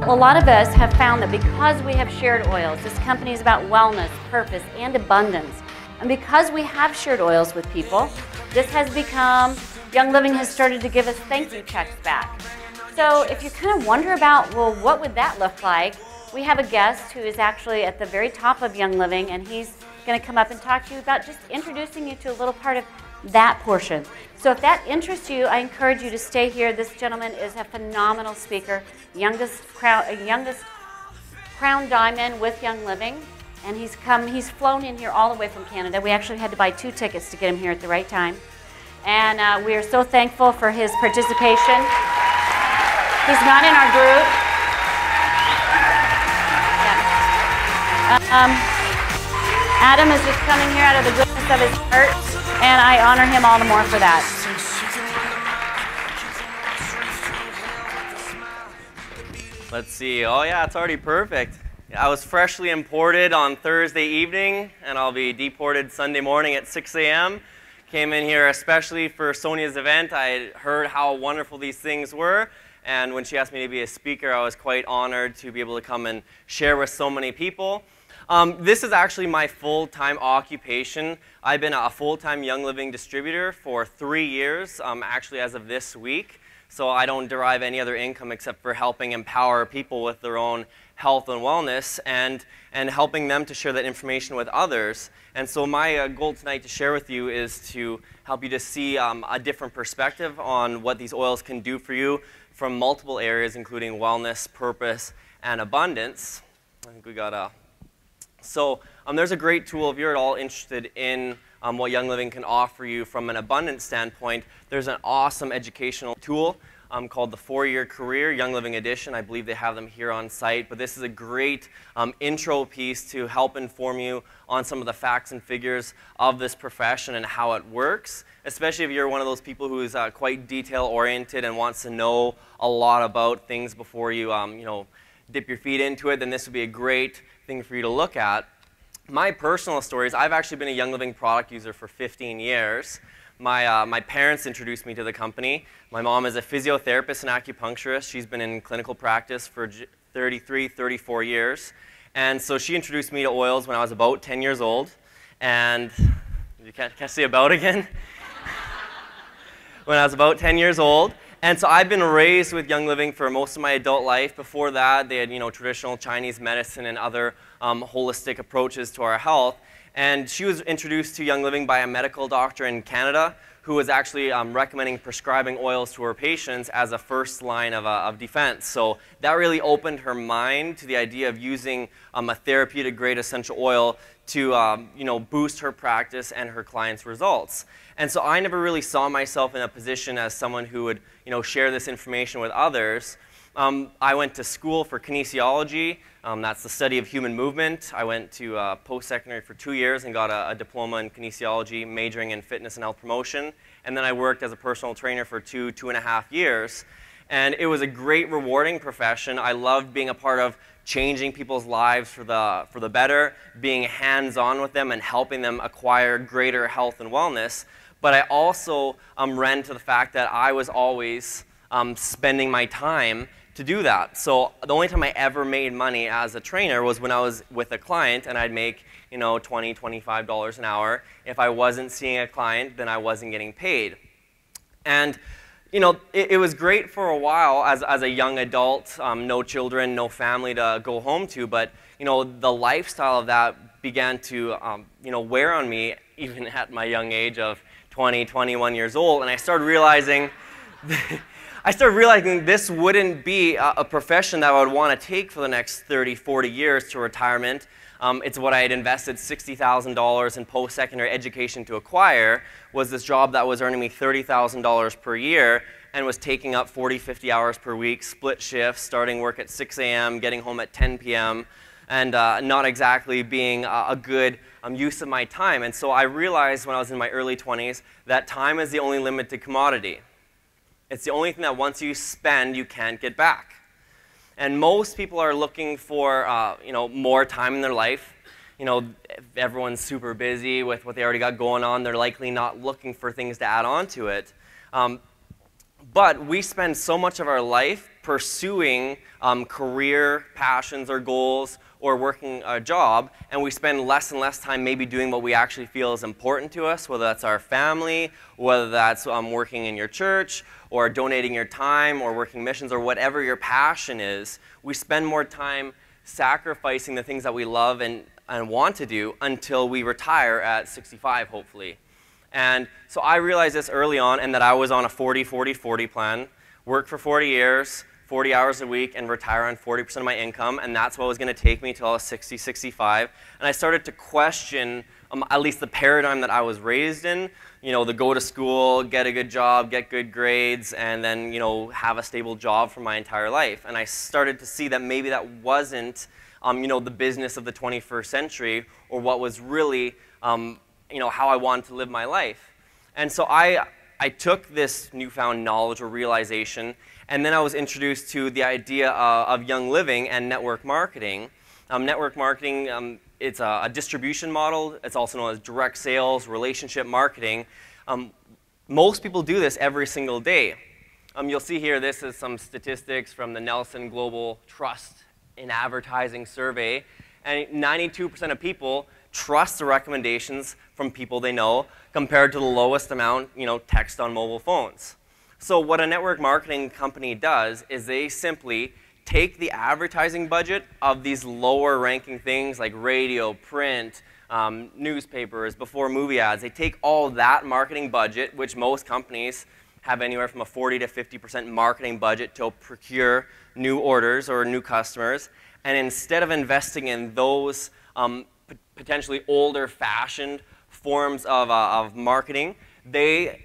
Well, a lot of us have found that because we have shared oils, this company is about wellness, purpose, and abundance. And because we have shared oils with people, this has become, Young Living has started to give us thank you checks back. So if you kind of wonder about, well, what would that look like? We have a guest who is actually at the very top of Young Living, and he's going to come up and talk to you about just introducing you to a little part of that portion. So if that interests you, I encourage you to stay here. This gentleman is a phenomenal speaker, youngest crown diamond with Young Living, and he's flown in here all the way from Canada. We actually had to buy 2 tickets to get him here at the right time. And we are so thankful for his participation. He's not in our group. Yeah. Adam is just coming here out of the goodness of his heart, and I honor him all the more for that. Let's see. Oh yeah, it's already perfect. I was freshly imported on Thursday evening, and I'll be deported Sunday morning at 6 a.m. Came in here especially for Sonia's event. I heard how wonderful these things were, and when she asked me to be a speaker, I was quite honored to be able to come and share with so many people. This is actually my full-time occupation. I've been a full-time Young Living distributor for 3 years, actually as of this week. So I don't derive any other income except for helping empower people with their own health and wellness and helping them to share that information with others. And so my goal tonight to share with you is to help you to see a different perspective on what these oils can do for you from multiple areas, including wellness, purpose, and abundance. I think we got a... So there's a great tool if you're at all interested in what Young Living can offer you from an abundance standpoint. There's an awesome educational tool called the 4-Year Career Young Living Edition. I believe they have them here on site, but this is a great intro piece to help inform you on some of the facts and figures of this profession and how it works, especially if you're one of those people who is quite detail-oriented and wants to know a lot about things before you, dip your feet into it. Then this would be a great thing for you to look at. My personal story is I've actually been a Young Living product user for 15 years. My parents introduced me to the company. My mom is a physiotherapist and acupuncturist. She's been in clinical practice for 33, 34 years. And so she introduced me to oils when I was about 10 years old. And you can't see about again? When I was about 10 years old. And so I've been raised with Young Living for most of my adult life. Before that, they had traditional Chinese medicine and other holistic approaches to our health. And she was introduced to Young Living by a medical doctor in Canada who was actually recommending prescribing oils to her patients as a first line of defense. So that really opened her mind to the idea of using a therapeutic grade essential oil to boost her practice and her clients' results. And so I never really saw myself in a position as someone who would share this information with others. I went to school for kinesiology. That's the study of human movement. I went to post-secondary for 2 years and got a diploma in kinesiology, majoring in fitness and health promotion. And then I worked as a personal trainer for 2.5 years. And it was a great, rewarding profession. I loved being a part of changing people's lives for the better, being hands-on with them and helping them acquire greater health and wellness. But I also ran to the fact that I was always spending my time to do that. So the only time I ever made money as a trainer was when I was with a client, and I'd make $20, $25 an hour. If I wasn't seeing a client, then I wasn't getting paid. And it was great for a while as a young adult, no children, no family to go home to, but the lifestyle of that began to wear on me even at my young age of 20, 21 years old, and I started realizing this wouldn't be a profession that I would want to take for the next 30, 40 years to retirement. It's what I had invested $60,000 in post-secondary education to acquire, was this job that was earning me $30,000 per year and was taking up 40, 50 hours per week, split shifts, starting work at 6 a.m., getting home at 10 p.m., and not exactly being a good use of my time. And so I realized when I was in my early 20s that time is the only limited commodity. It's the only thing that once you spend, you can't get back. And most people are looking for more time in their life. If everyone's super busy with what they already got going on, they're likely not looking for things to add on to it. But we spend so much of our life pursuing career passions or goals or working a job, and we spend less and less time maybe doing what we actually feel is important to us, whether that's our family, whether that's working in your church, or donating your time, or working missions, or whatever your passion is. We spend more time sacrificing the things that we love and want to do until we retire at 65, hopefully. And so I realized this early on, and that I was on a 40-40-40 plan, work for 40 years, 40 hours a week, and retire on 40% of my income, and that's what was going to take me till I was 60, 65. And I started to question at least the paradigm that I was raised in, you know, the go to school, get a good job, get good grades, and then, you know, have a stable job for my entire life. And I started to see that maybe that wasn't, you know, the business of the 21st century, or what was really, you know, how I wanted to live my life. And so I took this newfound knowledge or realization, and then I was introduced to the idea of Young Living and network marketing. Network marketing, it's a distribution model. It's also known as direct sales, relationship marketing. Most people do this every single day. You'll see here, this is some statistics from the Nelson Global Trust in Advertising Survey. And 92% of people trust the recommendations from people they know compared to the lowest amount, you know, text on mobile phones. So what a network marketing company does is they simply take the advertising budget of these lower ranking things like radio, print, newspapers, before movie ads. They take all that marketing budget, which most companies have anywhere from a 40 to 50% marketing budget to procure new orders or new customers. And instead of investing in those potentially older fashioned forms of marketing, they,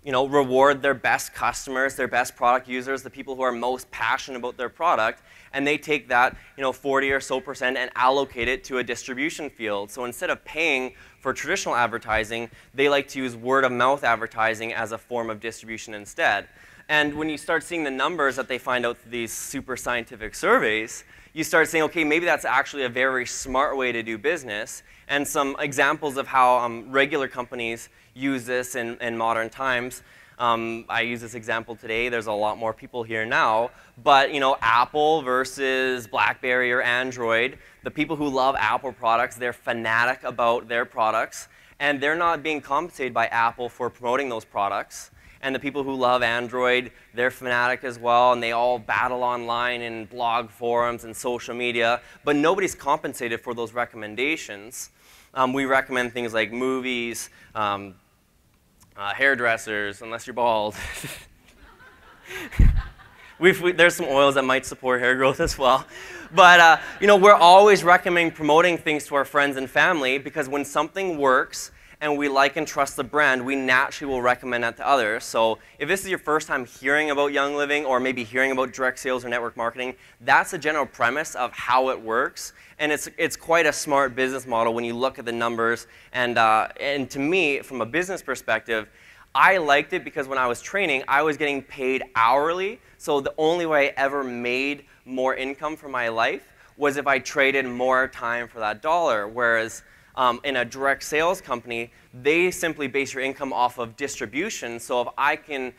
you know, reward their best customers, their best product users, the people who are most passionate about their product, and they take that, you know, 40 or so percent and allocate it to a distribution field. So instead of paying for traditional advertising, they like to use word of mouth advertising as a form of distribution instead. And when you start seeing the numbers that they find out through these super scientific surveys, you start saying, okay, maybe that's actually a very smart way to do business. And some examples of how regular companies use this in modern times. I use this example today. There's a lot more people here now. But, you know, Apple versus BlackBerry or Android, the people who love Apple products, they're fanatic about their products. And they're not being compensated by Apple for promoting those products. And the people who love Android, they're fanatic as well, and they all battle online in blog forums and social media. But nobody's compensated for those recommendations. We recommend things like movies, hairdressers, unless you're bald. There's some oils that might support hair growth as well. But you know, we're always recommending promoting things to our friends and family, because when something works and we like and trust the brand, we naturally will recommend that to others. So if this is your first time hearing about Young Living, or maybe hearing about direct sales or network marketing, that's the general premise of how it works. And it's quite a smart business model when you look at the numbers. And to me, from a business perspective, I liked it because when I was training, I was getting paid hourly. So the only way I ever made more income for my life was if I traded more time for that dollar. Whereas in a direct sales company, they simply base your income off of distribution. So if I can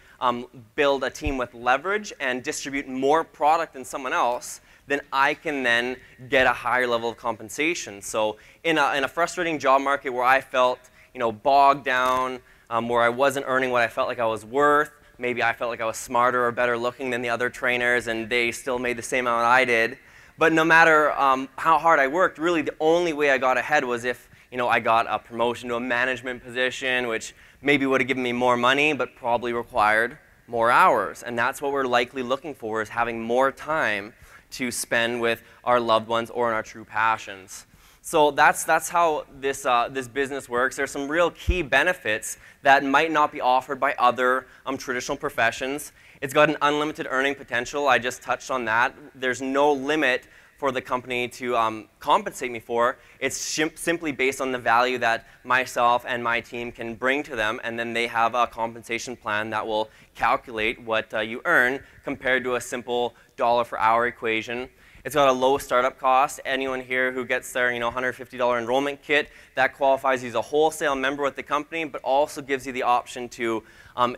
build a team with leverage and distribute more product than someone else, then I can then get a higher level of compensation. So in a frustrating job market where I felt, you know, bogged down, where I wasn't earning what I felt like I was worth, maybe I felt like I was smarter or better looking than the other trainers, and they still made the same amount I did. But no matter how hard I worked, really the only way I got ahead was if, you know, I got a promotion to a management position, which maybe would have given me more money, but probably required more hours. And that's what we're likely looking for, is having more time to spend with our loved ones or in our true passions. So that's how this business works. There's some real key benefits that might not be offered by other traditional professions. It's got an unlimited earning potential. I just touched on that. There's no limit for the company to compensate me for. It's simply based on the value that myself and my team can bring to them, and then they have a compensation plan that will calculate what you earn compared to a simple dollar per hour equation. It's got a low startup cost. Anyone here who gets their $150 enrollment kit, that qualifies you as a wholesale member with the company, but also gives you the option to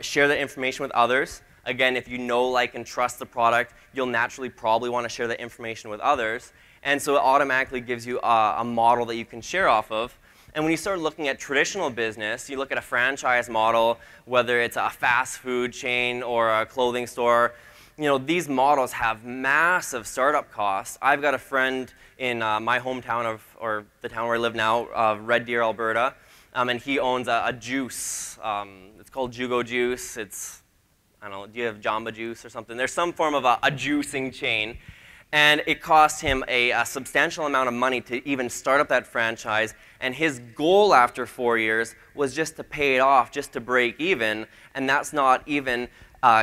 share that information with others. Again, if you know, like, and trust the product, you'll naturally probably want to share that information with others. And so it automatically gives you a model that you can share off of. And when you start looking at traditional business, you look at a franchise model, whether it's a fast food chain or a clothing store, these models have massive startup costs. I've got a friend in my hometown or the town where I live now, Red Deer, Alberta, and he owns a juice. It's called Jugo Juice. I don't know, do you have Jamba Juice or something? There's some form of a juicing chain. And it cost him a substantial amount of money to even start up that franchise. And his goal after 4 years was just to pay it off, just to break even. And that's not even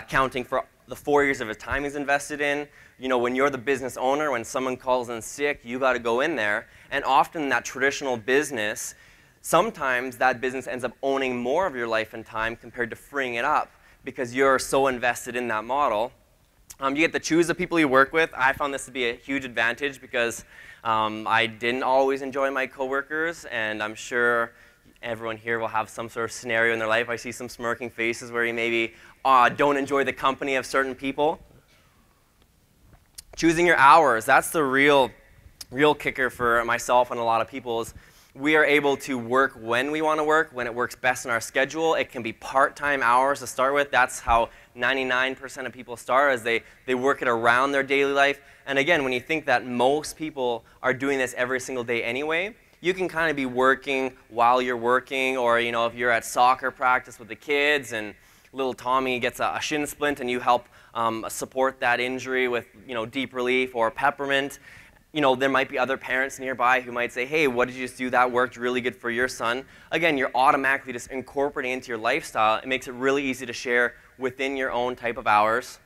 counting for the 4 years of his time he's invested in. When you're the business owner, when someone calls in sick, you got to go in there. And often that traditional business, sometimes that business ends up owning more of your life and time compared to freeing it up because you're so invested in that model. You get to choose the people you work with. I found this to be a huge advantage because I didn't always enjoy my coworkers, and I'm sure everyone here will have some sort of scenario in their life. I see some smirking faces where you maybe don't enjoy the company of certain people. Choosing your hours, that's the real kicker for myself and a lot of people is we are able to work when we want to work, when it works best in our schedule. It can be part-time hours to start with. That's how 99% of people start, as they work it around their daily life. And again, when you think that most people are doing this every single day anyway, you can kind of be working while you're working, or if you're at soccer practice with the kids and little Tommy gets a shin splint and you help support that injury with deep relief or peppermint. There might be other parents nearby who might say, hey, what did you just do? That worked really good for your son. Again, you're automatically just incorporating into your lifestyle. It makes it really easy to share within your own type of hours.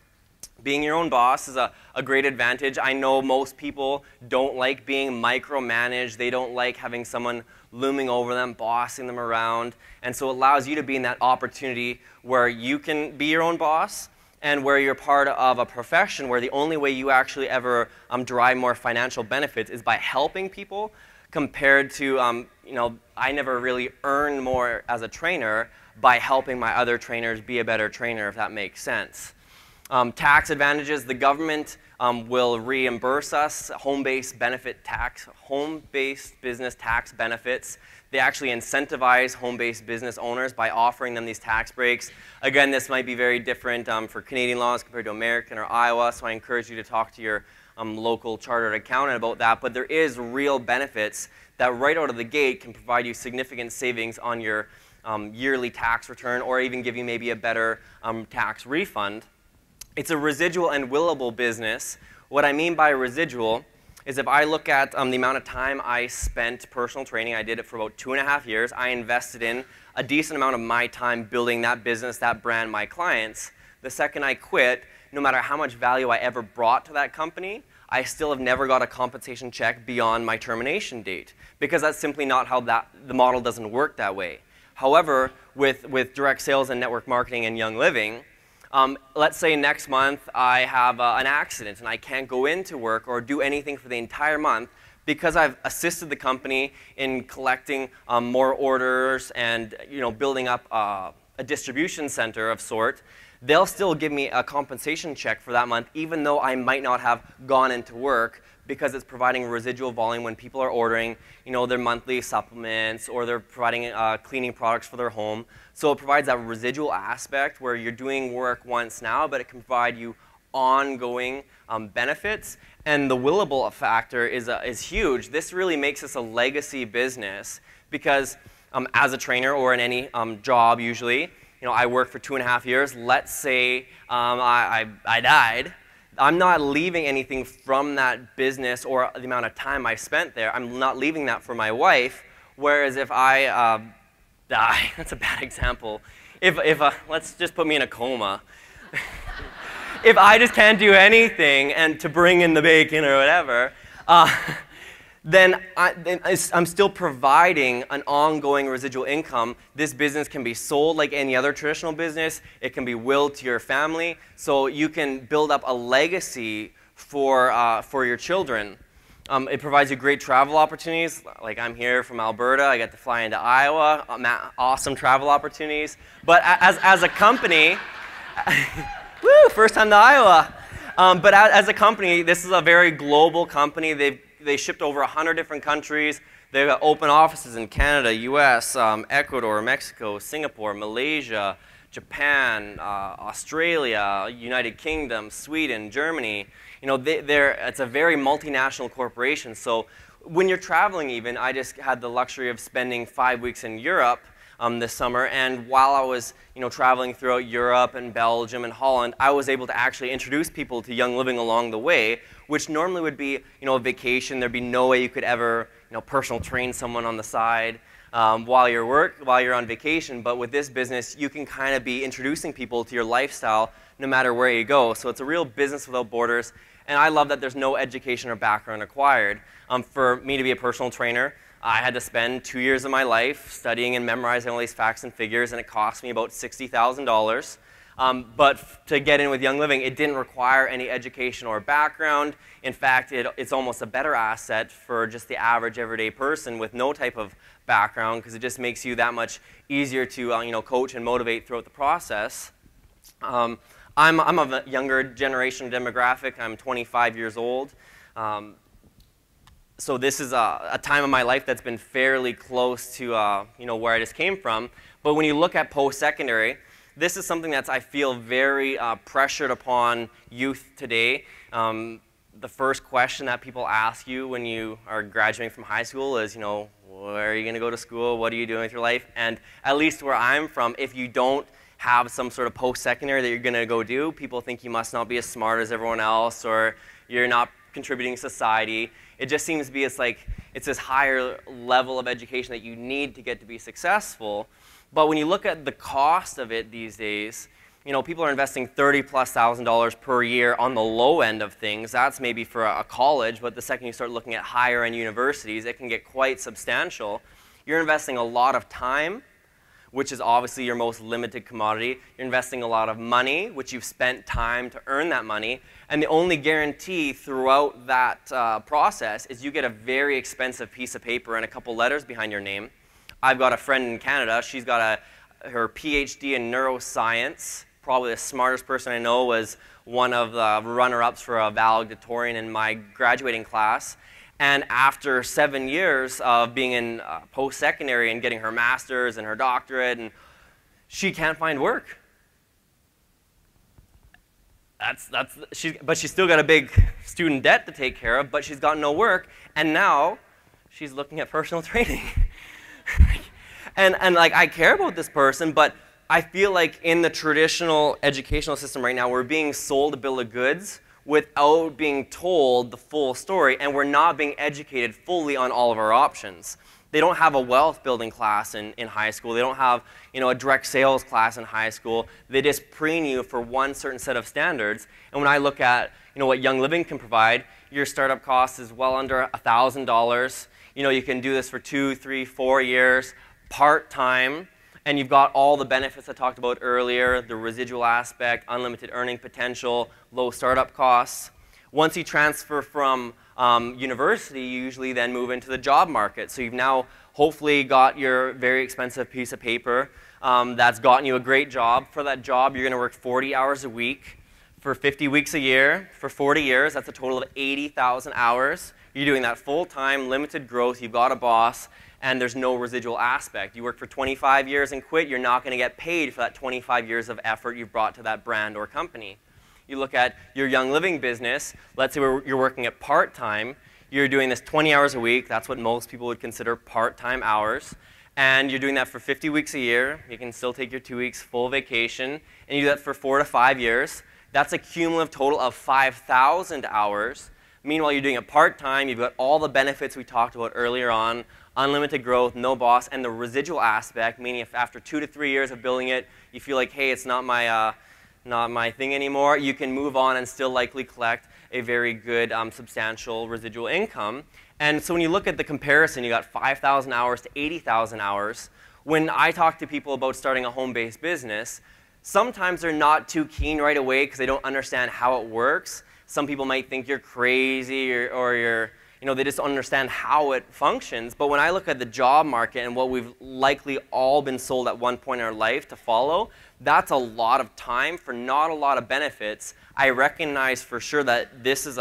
Being your own boss is a great advantage. I know most people don't like being micromanaged. They don't like having someone looming over them, bossing them around. And so it allows you to be in that opportunity where you can be your own boss, and where you're part of a profession where the only way you actually ever derive more financial benefits is by helping people, compared to, I never really earned more as a trainer by helping my other trainers be a better trainer, if that makes sense. Tax advantages, the government will reimburse us home-based business tax benefits. They actually incentivize home-based business owners by offering them these tax breaks. Again, this might be very different for Canadian laws compared to American or Iowa, so I encourage you to talk to your local chartered accountant about that. But there is real benefits that right out of the gate can provide you significant savings on your yearly tax return, or even give you maybe a better tax refund. It's a residual and willable business. What I mean by residual is if I look at the amount of time I spent personal training, I did it for about 2.5 years. I invested in a decent amount of my time building that business, that brand, my clients. The second I quit, no matter how much value I ever brought to that company, I still have never got a compensation check beyond my termination date, because that's simply not how the model doesn't work that way. However, with direct sales and network marketing and Young Living, let's say next month I have an accident and I can't go into work or do anything for the entire month because I've assisted the company in collecting more orders and building up a distribution center of sort. They'll still give me a compensation check for that month, even though I might not have gone into work, because it's providing residual volume when people are ordering their monthly supplements, or they're providing cleaning products for their home. So it provides that residual aspect where you're doing work once now, but it can provide you ongoing benefits. And the willable factor is huge. This really makes us a legacy business, because as a trainer or in any job usually, I worked for 2.5 years. Let's say I died. I'm not leaving anything from that business or the amount of time I spent there. I'm not leaving that for my wife. Whereas if I die, that's a bad example. Let's just put me in a coma. If I just can't do anything and to bring in the bacon or whatever, then I'm still providing an ongoing residual income. This business can be sold like any other traditional business. It can be willed to your family, so you can build up a legacy for your children. It provides you great travel opportunities. Like, I'm here from Alberta. I get to fly into Iowa. Awesome travel opportunities. But as a company, Woo, first time to Iowa. But as a company, this is a very global company. They shipped over 100 different countries. They've got open offices in Canada, US, Ecuador, Mexico, Singapore, Malaysia, Japan, Australia, United Kingdom, Sweden, Germany. You know, it's a very multinational corporation. So when you're traveling even, I just had the luxury of spending 5 weeks in Europe this summer, and while I was traveling throughout Europe and Belgium and Holland, I was able to actually introduce people to Young Living along the way, which normally would be a vacation. There'd be no way you could ever personal train someone on the side while you're on vacation. But with this business, you can kind of be introducing people to your lifestyle no matter where you go. So it's a real business without borders, and I love that there's no education or background required. For me to be a personal trainer, I had to spend 2 years of my life studying and memorizing all these facts and figures, and it cost me about $60,000. But to get in with Young Living, it didn't require any education or background. In fact, it's almost a better asset for just the average everyday person with no type of background, because it just makes you that much easier to coach and motivate throughout the process. I'm of a younger generation demographic. I'm 25 years old. So this is a time of my life that's been fairly close to where I just came from. But when you look at post-secondary, this is something that's, I feel, very pressured upon youth today. The first question that people ask you when you are graduating from high school is, where are you going to go to school? What are you doing with your life? And at least where I'm from, if you don't have some sort of post-secondary that you're going to go do, people think you must not be as smart as everyone else, or you're not contributing to society. It just seems to be it's this higher level of education that you need to get to be successful. But when you look at the cost of it these days, people are investing $30,000+ per year on the low end of things. That's maybe for a college, but the second you start looking at higher end universities, it can get quite substantial. You're investing a lot of time, which is obviously your most limited commodity. You're investing a lot of money, which you've spent time to earn that money. And the only guarantee throughout that process is you get a very expensive piece of paper and a couple letters behind your name. I've got a friend in Canada. She's got her PhD in neuroscience. Probably the smartest person I know, was one of the runner-ups for a valedictorian in my graduating class. And after 7 years of being in post-secondary and getting her master's and her doctorate, and she can't find work. But she's still got a big student debt to take care of, but she's got no work, and now she's looking at personal training. and I care about this person, but I feel like in the traditional educational system right now, we're being sold a bill of goods without being told the full story, and we're not being educated fully on all of our options. They don't have a wealth building class in high school. They don't have a direct sales class in high school. They just preen you for one certain set of standards. And when I look at what Young Living can provide, your startup cost is well under $1,000. You can do this for 2, 3, 4 years, part-time, and you've got all the benefits I talked about earlier, the residual aspect, unlimited earning potential, low startup costs. Once you transfer from university, you usually then move into the job market. So you've now hopefully got your very expensive piece of paper that's gotten you a great job. For that job, you're going to work 40 hours a week for 50 weeks a year. For 40 years, that's a total of 80,000 hours. You're doing that full-time, limited growth. You've got a boss, and there's no residual aspect. You work for 25 years and quit, you're not going to get paid for that 25 years of effort you've brought to that brand or company. You look at your Young Living business, let's say you're working at part-time, you're doing this 20 hours a week, that's what most people would consider part-time hours, and you're doing that for 50 weeks a year. You can still take your 2 weeks full vacation, and you do that for 4 to 5 years. That's a cumulative total of 5,000 hours. Meanwhile, you're doing it part-time, you've got all the benefits we talked about earlier on, unlimited growth, no boss, and the residual aspect, meaning if after 2 to 3 years of building it, you feel like, hey, it's not my thing anymore, you can move on and still likely collect a very good, substantial residual income. And so when you look at the comparison, you got 5,000 hours to 80,000 hours. When I talk to people about starting a home-based business, sometimes they're not too keen right away because they don't understand how it works. Some people might think you're crazy or they just don't understand how it functions. But when I look at the job market and what we've likely all been sold at one point in our life to follow, that's a lot of time for not a lot of benefits. I recognize for sure that this is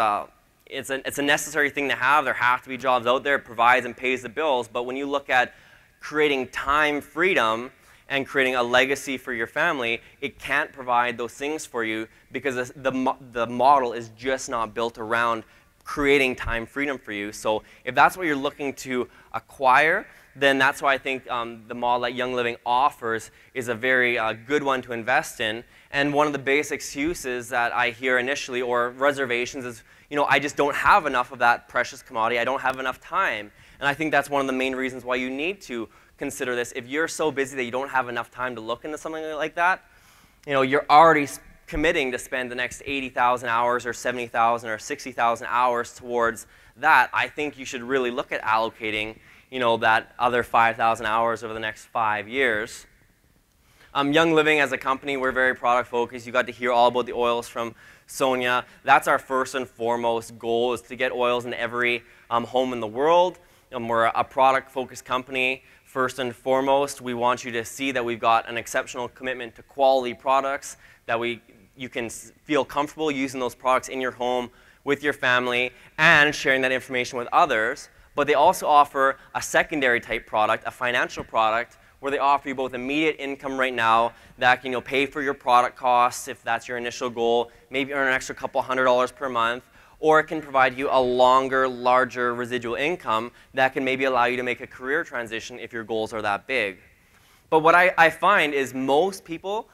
it's a necessary thing to have. There have to be jobs out there. It provides and pays the bills. But when you look at creating time freedom and creating a legacy for your family, it can't provide those things for you because the model is just not built around creating time freedom for you. So if that's what you're looking to acquire, then that's why I think the model that Young Living offers is a very good one to invest in. And one of the biggest excuses that I hear initially, or reservations, is, I just don't have enough of that precious commodity. I don't have enough time. And I think that's one of the main reasons why you need to consider this. If you're so busy that you don't have enough time to look into something like that, you're already committing to spend the next 80,000 hours or 70,000 or 60,000 hours towards that. I think you should really look at allocating, that other 5,000 hours over the next 5 years. Young Living as a company, we're very product focused. You got to hear all about the oils from Sonia. That's our first and foremost goal, is to get oils in every home in the world. We're a product focused company. First and foremost, we want you to see that we've got an exceptional commitment to quality products, that you can feel comfortable using those products in your home with your family and sharing that information with others. But they also offer a secondary type product, a financial product, where they offer you both immediate income right now that can pay for your product costs if that's your initial goal, maybe earn an extra couple $100 per month, or it can provide you a longer, larger residual income that can maybe allow you to make a career transition if your goals are that big. But what I find is most people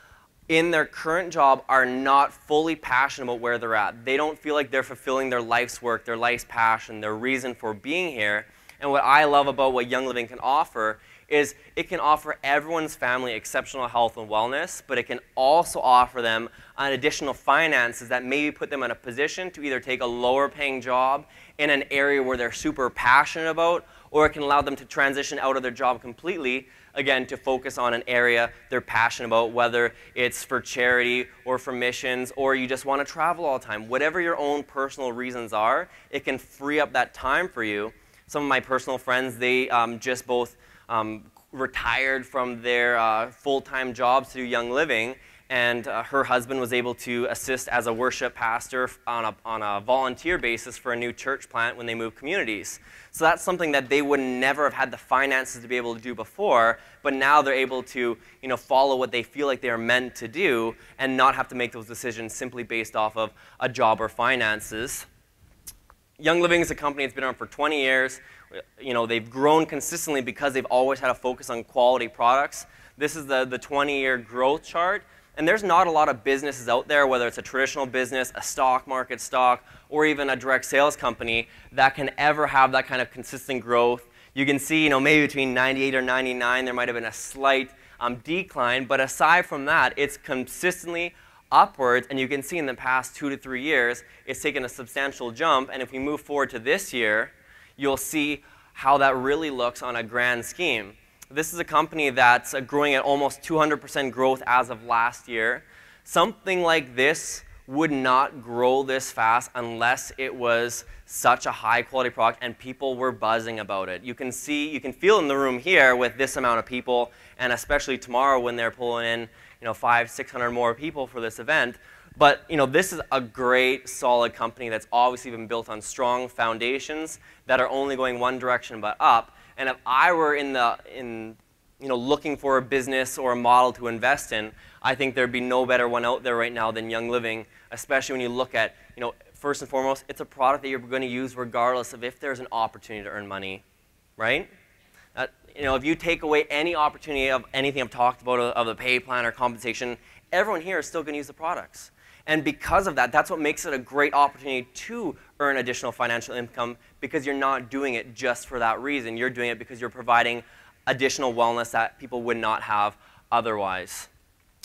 in their current job are not fully passionate about where they're at. They don't feel like they're fulfilling their life's work, their life's passion, their reason for being here. And what I love about what Young Living can offer is it can offer everyone's family exceptional health and wellness, but it can also offer them an additional finances that maybe put them in a position to either take a lower paying job in an area where they're super passionate about, or it can allow them to transition out of their job completely, again, to focus on an area they're passionate about, whether it's for charity or for missions, or you just want to travel all the time. Whatever your own personal reasons are, it can free up that time for you. Some of my personal friends, they just both retired from their full-time jobs to do Young Living, and her husband was able to assist as a worship pastor on a volunteer basis for a new church plant when they moved communities. So that's something that they would never have had the finances to be able to do before, but now they're able to follow what they feel like they're meant to do and not have to make those decisions simply based off of a job or finances. Young Living is a company that's been around for 20 years. They've grown consistently because they've always had a focus on quality products. This is the 20-year growth chart. And there's not a lot of businesses out there, whether it's a traditional business, a stock market stock, or even a direct sales company, that can ever have that kind of consistent growth. You can see, maybe between 98 or 99, there might have been a slight decline. But aside from that, it's consistently upwards. And you can see in the past 2 to 3 years, it's taken a substantial jump. And if we move forward to this year, you'll see how that really looks on a grand scheme. This is a company that's growing at almost 200% growth as of last year. Something like this would not grow this fast unless it was such a high quality product and people were buzzing about it. You can feel in the room here with this amount of people, and especially tomorrow when they're pulling in 500-600 more people for this event. But this is a great, solid company that's obviously been built on strong foundations that are only going one direction but up. And if I were looking for a business or a model to invest in, I think there'd be no better one out there right now than Young Living, especially when you look at, first and foremost, it's a product that you're going to use regardless of if there's an opportunity to earn money, right? If you take away any opportunity of anything I've talked about, of the pay plan or compensation, everyone here is still going to use the products. And because of that, that's what makes it a great opportunity to earn additional financial income, because you're not doing it just for that reason. You're doing it because you're providing additional wellness that people would not have otherwise.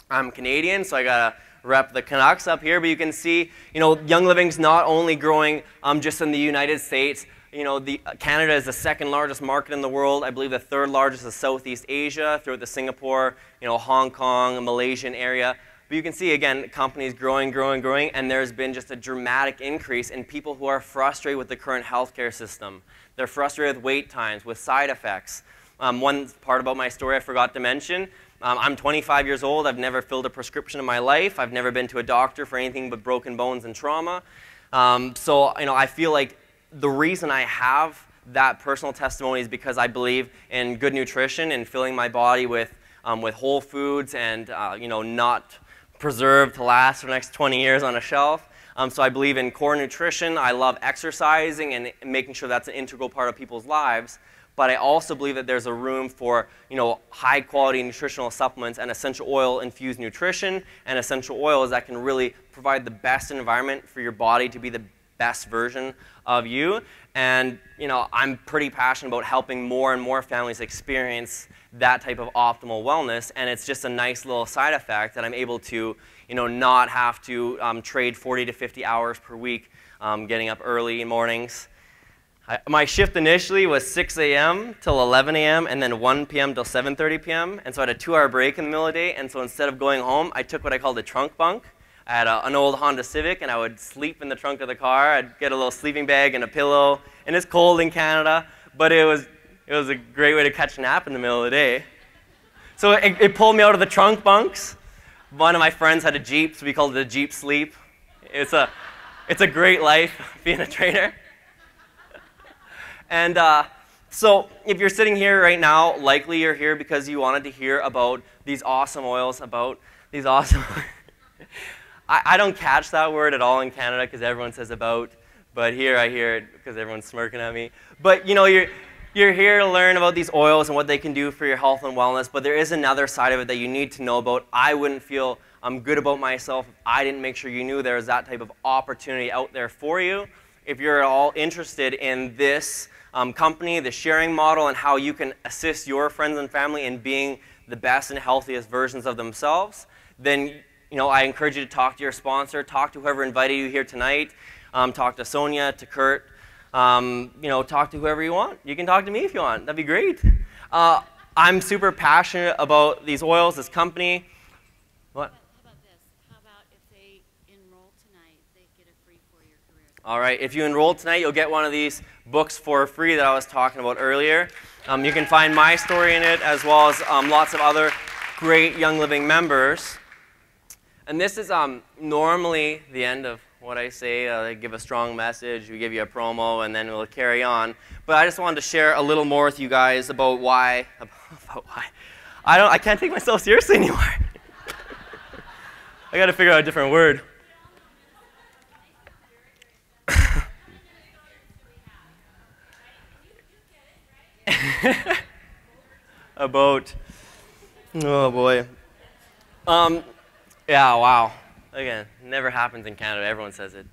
I'm Canadian, so I got to rep the Canucks up here, but you can see, Young Living's not only growing just in the United States. Canada is the second largest market in the world. I believe the third largest is Southeast Asia, throughout the Singapore, Hong Kong, Malaysian area. But you can see, again, companies growing, growing, growing, and there's been just a dramatic increase in people who are frustrated with the current healthcare system. They're frustrated with wait times, with side effects. One part about my story I forgot to mention, I'm 25 years old. I've never filled a prescription in my life. I've never been to a doctor for anything but broken bones and trauma. So I feel like the reason I have that personal testimony is because I believe in good nutrition and filling my body with whole foods and not preserved to last for the next 20 years on a shelf. So I believe in core nutrition. I love exercising and making sure that's an integral part of people's lives. But I also believe that there's a room for high quality nutritional supplements and essential oil infused nutrition and essential oils that can really provide the best environment for your body to be the best version of you. And I'm pretty passionate about helping more and more families experience that type of optimal wellness, and it's just a nice little side effect that I'm able to not have to trade 40 to 50 hours per week getting up early mornings. My shift initially was 6 a.m. till 11 a.m. and then 1 p.m. till 7:30 p.m. And so I had a 2-hour break in the middle of the day, and so instead of going home, I took what I called a trunk bunk. I had an old Honda Civic, and I would sleep in the trunk of the car. I'd get a little sleeping bag and a pillow, and it's cold in Canada, but it was a great way to catch a nap in the middle of the day. So it pulled me out of the trunk bunks. One of my friends had a Jeep, so we called it a Jeep sleep. It's a great life being a trainer. And so if you're sitting here right now, likely you're here because you wanted to hear about these awesome oils, I don't catch that word at all in Canada because everyone says about, but here I hear it because everyone's smirking at me. But you're here to learn about these oils and what they can do for your health and wellness, but there is another side of it that you need to know about. I wouldn't feel good about myself if I didn't make sure you knew there was that type of opportunity out there for you. If you're at all interested in this company, the sharing model, and how you can assist your friends and family in being the best and healthiest versions of themselves, then I encourage you to talk to your sponsor, talk to whoever invited you here tonight, talk to Sonia, to Kurt, talk to whoever you want. You can talk to me if you want. That'd be great. I'm super passionate about these oils, this company. What? How about this? How about if they enroll tonight, they get a free 4-year career? All right. If you enroll tonight, you'll get one of these books for free that I was talking about earlier. You can find my story in it as well as lots of other great Young Living members. And this is normally the end of what I say. I give a strong message, we give you a promo, and then we'll carry on. But I just wanted to share a little more with you guys about why. I can't take myself seriously anymore. I got to figure out a different word. About. Oh boy. Yeah, wow. Again, never happens in Canada. Everyone says it.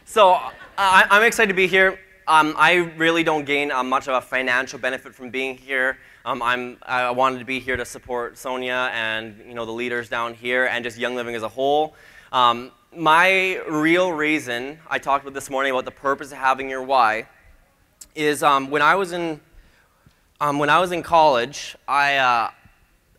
So I'm excited to be here. I really don't gain much of a financial benefit from being here. I wanted to be here to support Sonia and the leaders down here and just Young Living as a whole. My real reason, I talked about this morning about the purpose of having your why, is when I was in college,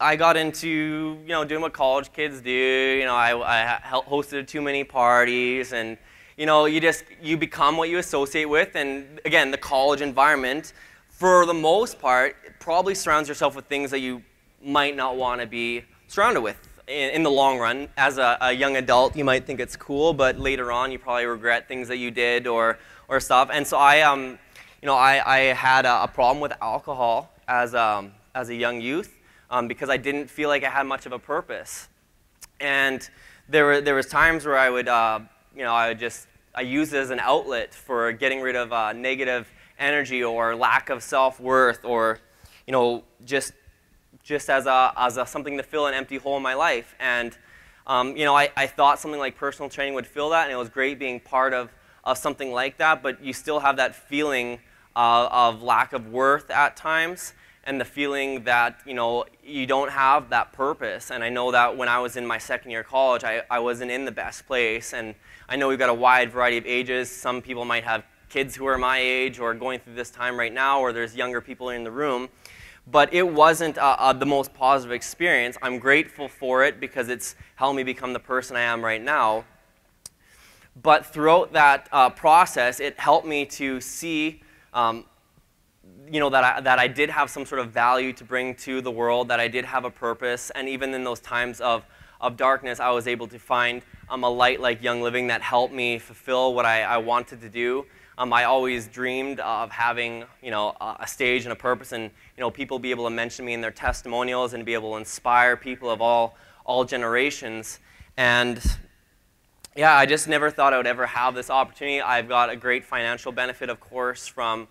I got into doing what college kids do. I hosted too many parties, and you become what you associate with. And again, the college environment, for the most part, probably surrounds yourself with things that you might not want to be surrounded with in the long run. As a young adult, you might think it's cool, but later on, you probably regret things that you did or stuff. And so I had a problem with alcohol as a young youth. Because I didn't feel like I had much of a purpose, and there was times where I would I used it as an outlet for getting rid of negative energy or lack of self-worth, or just as something to fill an empty hole in my life. And I thought something like personal training would fill that, and it was great being part of something like that. But you still have that feeling of lack of worth at times, and the feeling that you don't have that purpose. And I know that when I was in my second year of college, I wasn't in the best place. And I know we've got a wide variety of ages. Some people might have kids who are my age or going through this time right now, or there's younger people in the room. but it wasn't the most positive experience. I'm grateful for it because it's helped me become the person I am right now. But throughout that process, it helped me to see that I did have some sort of value to bring to the world, that I did have a purpose, and even in those times of darkness, I was able to find a light like Young Living that helped me fulfill what I wanted to do. I always dreamed of having, a stage and a purpose, and people be able to mention me in their testimonials and be able to inspire people of all generations. And yeah, I just never thought I would ever have this opportunity. I've got a great financial benefit, of course, from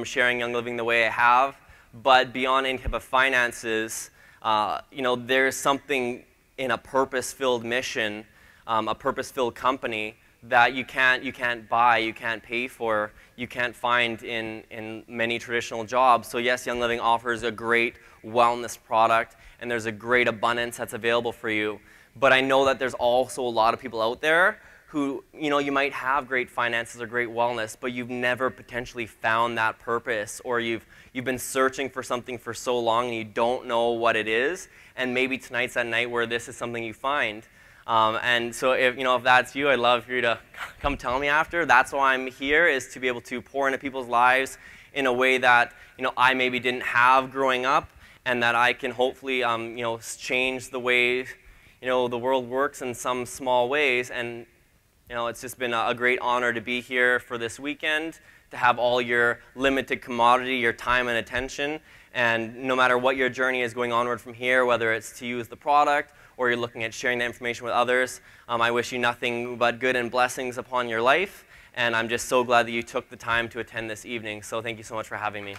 sharing Young Living the way I have. But beyond any type of finances, there's something in a purpose-filled mission, a purpose-filled company that you can't buy, you can't pay for, you can't find in many traditional jobs. So yes, Young Living offers a great wellness product, and there's a great abundance that's available for you. But I know that there's also a lot of people out there who, you might have great finances or great wellness, but you've never potentially found that purpose, or you've been searching for something for so long and you don't know what it is, and maybe tonight's that night where this is something you find. And so if that's you, I'd love for you to come tell me after. That's why I'm here, is to be able to pour into people's lives in a way that I maybe didn't have growing up, and that I can hopefully change the way the world works in some small ways. And it's just been a great honor to be here for this weekend, to have all your limited commodity, your time and attention. And no matter what your journey is going onward from here, whether it's to use the product or you're looking at sharing the information with others, I wish you nothing but good and blessings upon your life. And I'm just so glad that you took the time to attend this evening. So thank you so much for having me.